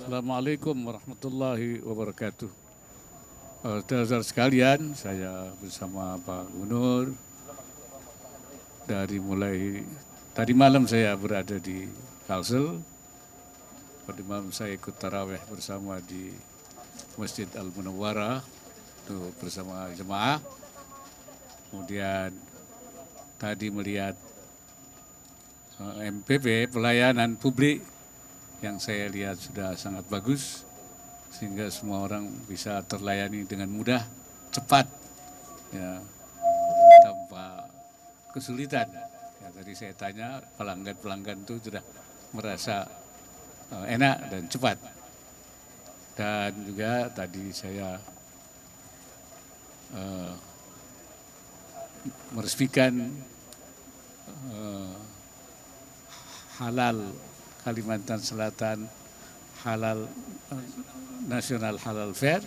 Assalamualaikum warahmatullahi wabarakatuh. Saudara sekalian, saya bersama Pak Gubernur dari mulai tadi malam saya berada di Kalsel. Tadi malam saya ikut tarawih bersama di Masjid Al-Munawwarah bersama jemaah. Kemudian tadi melihat MPP, pelayanan publik, yang saya lihat sudah sangat bagus, sehingga semua orang bisa terlayani dengan mudah, cepat, ya, tanpa kesulitan. Ya, tadi saya tanya, pelanggan-pelanggan itu sudah merasa enak dan cepat. Dan juga tadi saya meresmikan halal Kalimantan Selatan halal nasional halal fair,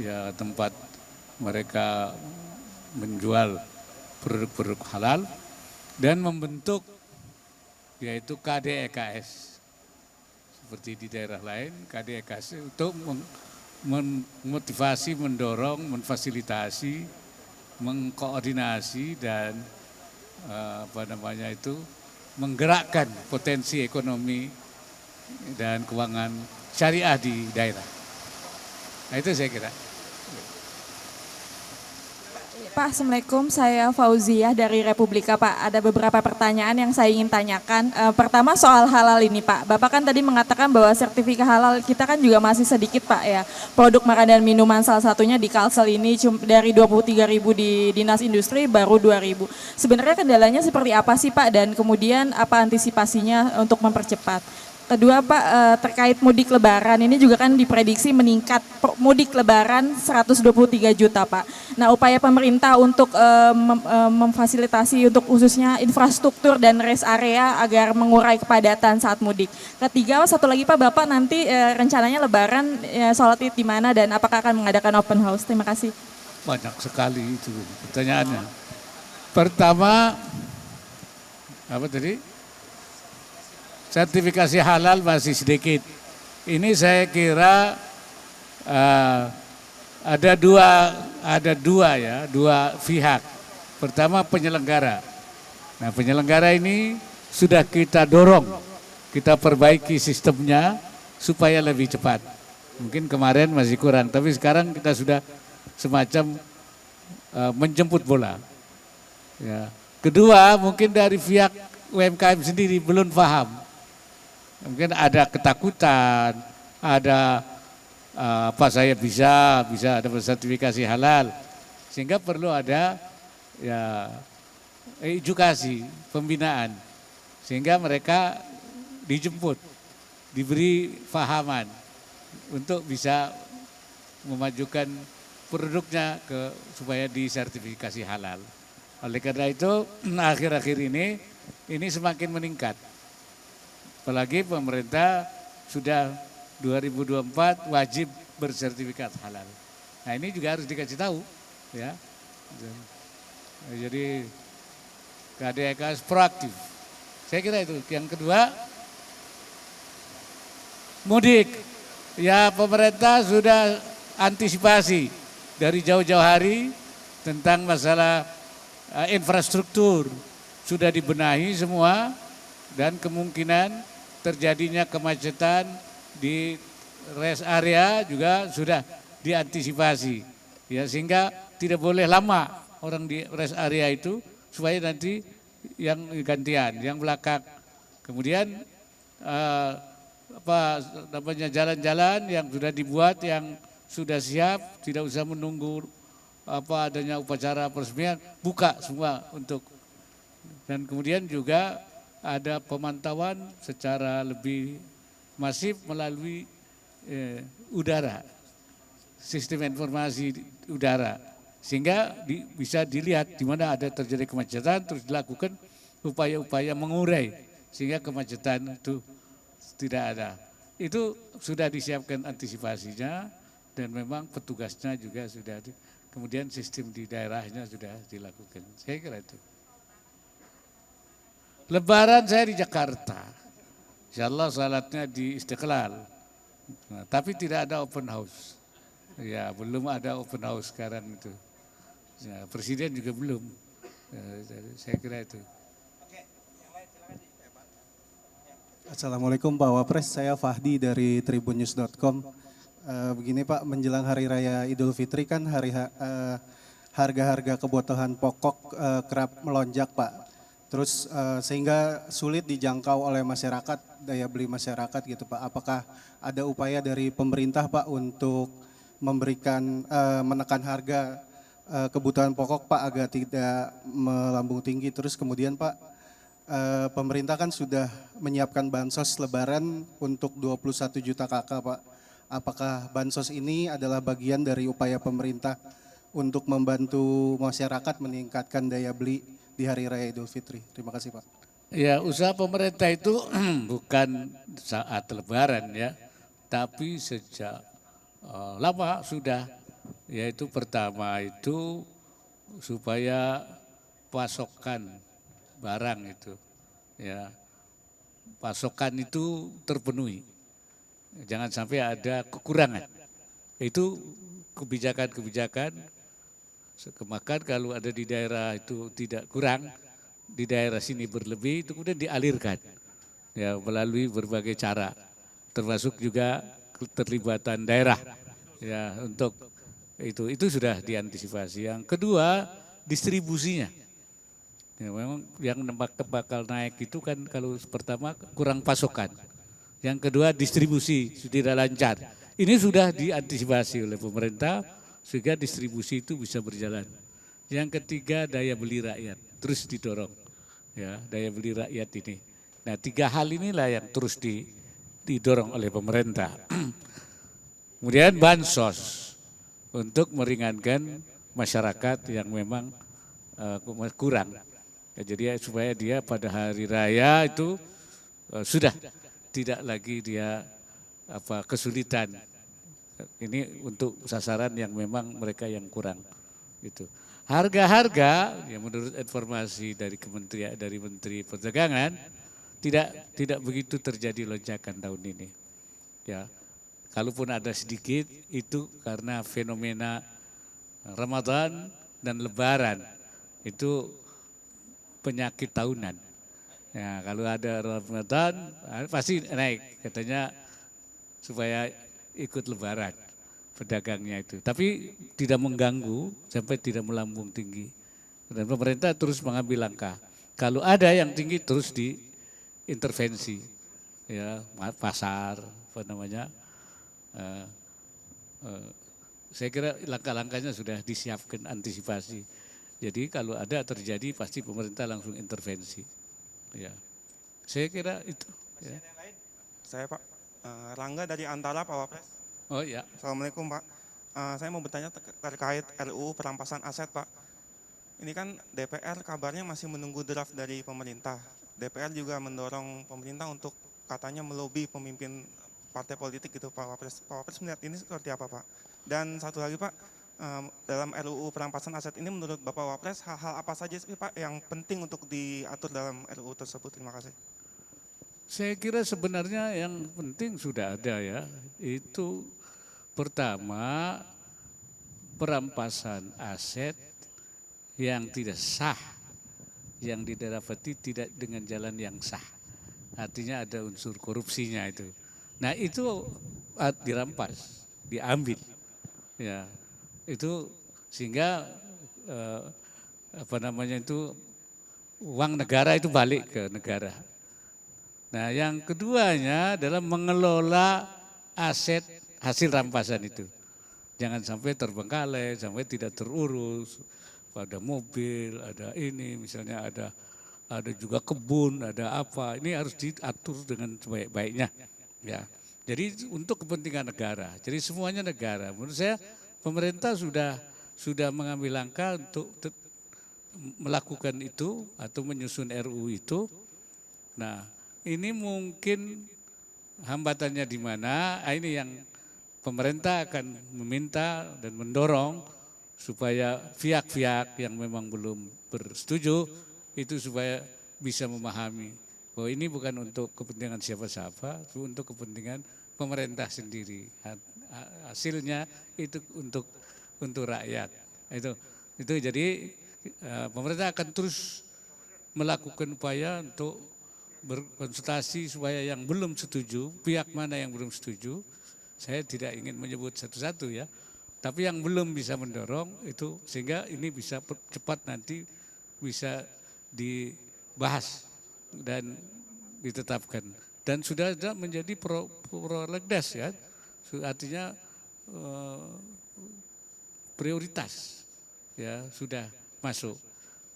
ya, tempat mereka menjual produk-produk halal dan membentuk yaitu KDEKS seperti di daerah lain. KDEKS untuk memotivasi, mendorong, memfasilitasi, mengkoordinasi dan menggerakkan potensi ekonomi dan keuangan syariah di daerah. Nah, itu saya kira. Pak, Assalamualaikum. Saya Fauziah dari Republika, Pak. Ada beberapa pertanyaan yang saya ingin tanyakan. Pertama soal halal ini, Pak. Bapak kan tadi mengatakan bahwa sertifikat halal kita kan juga masih sedikit, Pak, ya. Produk makanan dan minuman salah satunya di Kalsel ini dari 23.000 di Dinas Industri baru 2.000. Sebenarnya kendalanya seperti apa sih, Pak? Dan kemudian apa antisipasinya untuk mempercepat? Kedua, Pak, terkait mudik lebaran ini juga kan diprediksi meningkat mudik lebaran 123 juta, Pak. Nah, upaya pemerintah untuk memfasilitasi untuk khususnya infrastruktur dan rest area agar mengurai kepadatan saat mudik. Ketiga, satu lagi Pak, Bapak nanti rencananya lebaran sholat Id di mana dan apakah akan mengadakan open house? Terima kasih. Banyak sekali itu pertanyaannya. Pertama, apa tadi? Sertifikasi halal masih sedikit. Ini saya kira ada dua pihak. Pertama penyelenggara. Nah, penyelenggara ini sudah kita dorong, kita perbaiki sistemnya supaya lebih cepat. Mungkin kemarin masih kurang, tapi sekarang kita sudah semacam menjemput bola. Ya. Kedua, mungkin dari pihak UMKM sendiri belum paham. Mungkin ada ketakutan, ada saya bisa dapat sertifikasi halal, sehingga perlu ada ya edukasi, pembinaan, sehingga mereka dijemput, diberi fahaman untuk bisa memajukan produknya supaya disertifikasi halal. Oleh karena itu akhir-akhir ini semakin meningkat. Apalagi pemerintah sudah 2024 wajib bersertifikat halal. Nah, ini juga harus dikasih tahu, ya. Jadi KDEKS proaktif. Saya kira itu. Yang kedua, mudik. Ya, pemerintah sudah antisipasi dari jauh-jauh hari tentang masalah infrastruktur. Sudah dibenahi semua dan kemungkinan terjadinya kemacetan di rest area juga sudah diantisipasi, ya, sehingga tidak boleh lama orang di rest area itu supaya nanti yang gantian, yang belakang. Kemudian jalan-jalan yang sudah dibuat, yang sudah siap, tidak usah menunggu adanya upacara peresmian, buka semua untuk. Dan kemudian juga ada pemantauan secara lebih masif melalui udara, sistem informasi udara, sehingga bisa dilihat di mana ada terjadi kemacetan, terus dilakukan upaya-upaya mengurai sehingga kemacetan itu tidak ada. Itu sudah disiapkan antisipasinya dan memang petugasnya juga sudah, kemudian sistem di daerahnya sudah dilakukan. Saya kira itu. Lebaran saya di Jakarta, insya Allah salatnya di Istiqlal. Nah, tapi tidak ada open house. Ya, belum ada open house sekarang itu. Ya, Presiden juga belum. Ya, jadi saya kira itu. Assalamualaikum Pak Wapres, saya Fahdi dari tribunnews.com. Begini Pak, menjelang Hari Raya Idul Fitri kan harga-harga kebutuhan pokok kerap melonjak Pak. Terus sehingga sulit dijangkau oleh masyarakat, daya beli masyarakat gitu Pak. Apakah ada upaya dari pemerintah Pak untuk memberikan menekan harga kebutuhan pokok Pak agar tidak melambung tinggi? Terus kemudian Pak, pemerintah kan sudah menyiapkan bansos lebaran untuk 21 juta kakak Pak. Apakah bansos ini adalah bagian dari upaya pemerintah untuk membantu masyarakat meningkatkan daya beli di Hari Raya Idul Fitri? Terima kasih Pak. Ya, usaha pemerintah itu bukan saat lebaran ya, tapi sejak lama sudah, yaitu pertama itu supaya pasokan barang itu, ya pasokan itu terpenuhi, jangan sampai ada kekurangan. Itu kebijakan-kebijakan, makan kalau ada di daerah itu tidak kurang, di daerah sini berlebih, itu kemudian dialirkan ya melalui berbagai cara, termasuk juga keterlibatan daerah ya untuk itu sudah diantisipasi. Yang kedua, distribusinya. Ya, memang yang bakal naik itu kan kalau pertama kurang pasokan. Yang kedua distribusi tidak lancar. Ini sudah diantisipasi oleh pemerintah sehingga distribusi itu bisa berjalan. Yang ketiga daya beli rakyat terus didorong. Ya, daya beli rakyat ini. Nah, tiga hal inilah yang terus didorong oleh pemerintah. Kemudian bansos untuk meringankan masyarakat yang memang kurang. Ya, jadi supaya dia pada hari raya itu sudah tidak lagi dia kesulitan. Ini untuk sasaran yang memang mereka yang kurang. Itu. Harga-harga yang menurut informasi dari Kementerian dari Menteri Perdagangan tidak begitu terjadi lonjakan tahun ini. Ya, kalaupun ada sedikit itu karena fenomena Ramadan dan Lebaran itu penyakit tahunan. Ya, kalau ada Ramadan pasti naik katanya supaya ikut Lebaran pedagangnya itu. Tapi tidak mengganggu sampai tidak melambung tinggi. Dan pemerintah terus mengambil langkah. Kalau ada yang tinggi terus diintervensi. Ya, pasar apa namanya. Saya kira langkah-langkahnya sudah disiapkan antisipasi. Jadi kalau ada terjadi pasti pemerintah langsung intervensi. Ya, saya kira itu. Ya. Saya Pak Rangga dari Antara Pak Wapres. Oh ya. Assalamualaikum Pak. Saya mau bertanya terkait RUU perampasan aset Pak. Ini kan DPR kabarnya masih menunggu draft dari pemerintah. DPR juga mendorong pemerintah untuk katanya melobi pemimpin partai politik gitu Pak Wapres. Pak Wapres melihat ini seperti apa Pak? Dan satu lagi Pak, dalam RUU perampasan aset ini menurut Bapak Wapres hal-hal apa saja sih Pak yang penting untuk diatur dalam RUU tersebut? Terima kasih. Saya kira sebenarnya yang penting sudah ada ya. Itu pertama perampasan aset yang tidak sah, yang didapati tidak dengan jalan yang sah. Artinya ada unsur korupsinya itu. Nah itu dirampas, diambil. Ya, itu sehingga uang negara itu balik ke negara. Nah, yang keduanya adalah mengelola aset hasil rampasan itu. Jangan sampai terbengkalai, sampai tidak terurus. Ada mobil, ada ini, misalnya ada juga kebun, ada apa. Ini harus diatur dengan sebaik-baiknya. Ya. Jadi untuk kepentingan negara. Jadi semuanya negara. Menurut saya pemerintah sudah mengambil langkah untuk melakukan itu atau menyusun RUU itu. Nah, ini mungkin hambatannya di mana? Ini yang pemerintah akan meminta dan mendorong supaya pihak-pihak yang memang belum bersetuju itu supaya bisa memahami bahwa ini bukan untuk kepentingan siapa-siapa, itu untuk kepentingan pemerintah sendiri. Hasilnya itu untuk rakyat. Itu jadi pemerintah akan terus melakukan upaya untuk berkonsultasi supaya yang belum setuju, pihak mana yang belum setuju, saya tidak ingin menyebut satu-satu ya, tapi yang belum bisa mendorong itu sehingga ini bisa cepat nanti bisa dibahas dan ditetapkan. Dan sudah menjadi prolegnas ya, artinya prioritas ya sudah masuk.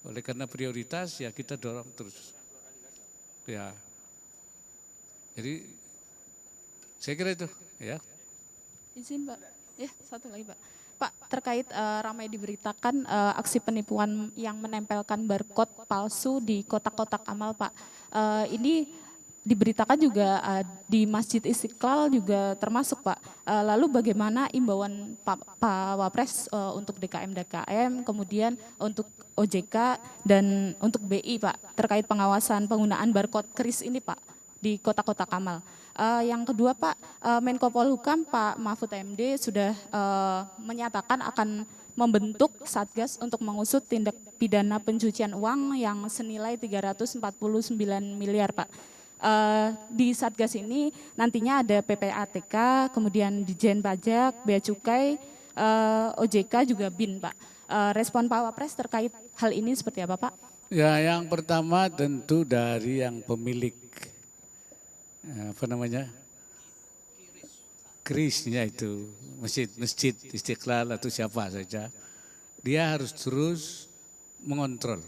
Oleh karena prioritas ya kita dorong terus. Ya. Jadi saya kira itu ya. Izin Pak, ya satu lagi Pak. Pak, terkait ramai diberitakan aksi penipuan yang menempelkan barcode palsu di kotak-kotak amal Pak. Ini diberitakan juga di Masjid Istiqlal juga termasuk Pak. Lalu bagaimana imbauan Pak Wapres untuk DKM, kemudian untuk OJK dan untuk BI Pak terkait pengawasan penggunaan barcode kris ini Pak di kotak-kotak amal. Yang kedua Pak, Menko Polhukam Pak Mahfud MD sudah menyatakan akan membentuk Satgas untuk mengusut tindak pidana pencucian uang yang senilai 349 miliar Pak. Di Satgas ini nantinya ada PPATK, kemudian Dijen Pajak, Bea Cukai, OJK juga BIN Pak. Respon Pak Wapres terkait hal ini seperti apa Pak? Ya, yang pertama tentu dari yang pemilik kerisnya itu masjid Istiqlal atau siapa saja, dia harus terus mengontrol,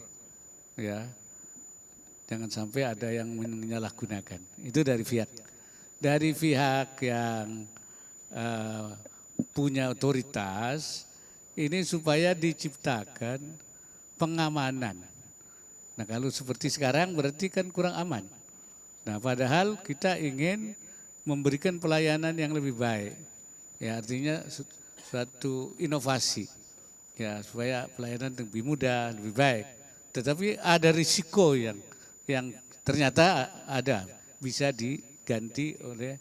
ya. Jangan sampai ada yang menyalahgunakan. Itu dari pihak yang punya otoritas ini supaya diciptakan pengamanan. Nah kalau seperti sekarang berarti kan kurang aman. Nah padahal kita ingin memberikan pelayanan yang lebih baik. Ya artinya suatu inovasi. Ya supaya pelayanan lebih mudah, lebih baik. Tetapi ada risiko yang ternyata ada, bisa diganti oleh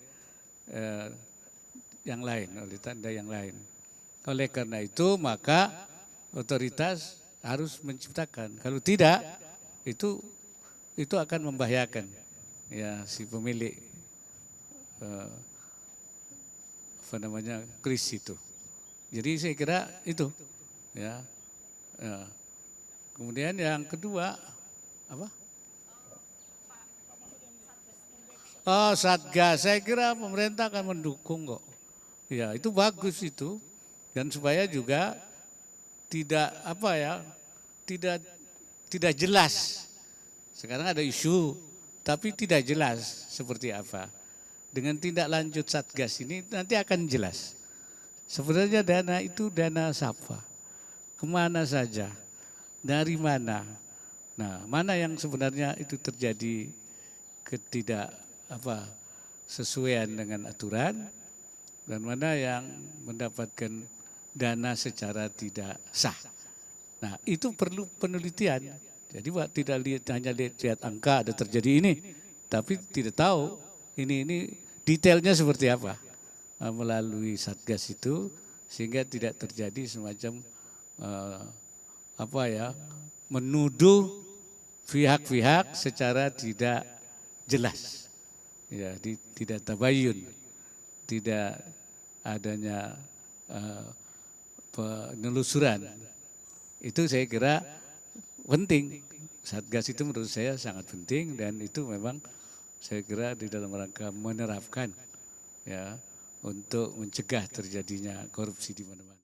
yang lain, oleh tanda yang lain. Oleh karena itu maka otoritas harus menciptakan. Kalau tidak itu akan membahayakan ya si pemilik kris itu. Jadi saya kira itu ya. Kemudian yang kedua apa? Oh Satgas, saya kira pemerintah akan mendukung kok. Ya itu bagus itu. Dan supaya juga tidak jelas. Sekarang ada isu, tapi tidak jelas seperti apa. Dengan tindak lanjut Satgas ini nanti akan jelas. Sebenarnya dana itu dana siapa? Kemana saja? Dari mana? Nah, mana yang sebenarnya itu terjadi sesuaian dengan aturan dan mana yang mendapatkan dana secara tidak sah. Nah itu perlu penelitian. Jadi tidak hanya lihat angka ada terjadi ini, tapi tidak tahu ini detailnya seperti apa melalui Satgas itu sehingga tidak terjadi semacam menuduh pihak-pihak secara tidak jelas, ya, tidak tabayun, tidak adanya penelusuran. Itu saya kira penting. Satgas itu menurut saya sangat penting dan itu memang saya kira di dalam rangka menerapkan ya untuk mencegah terjadinya korupsi di mana-mana.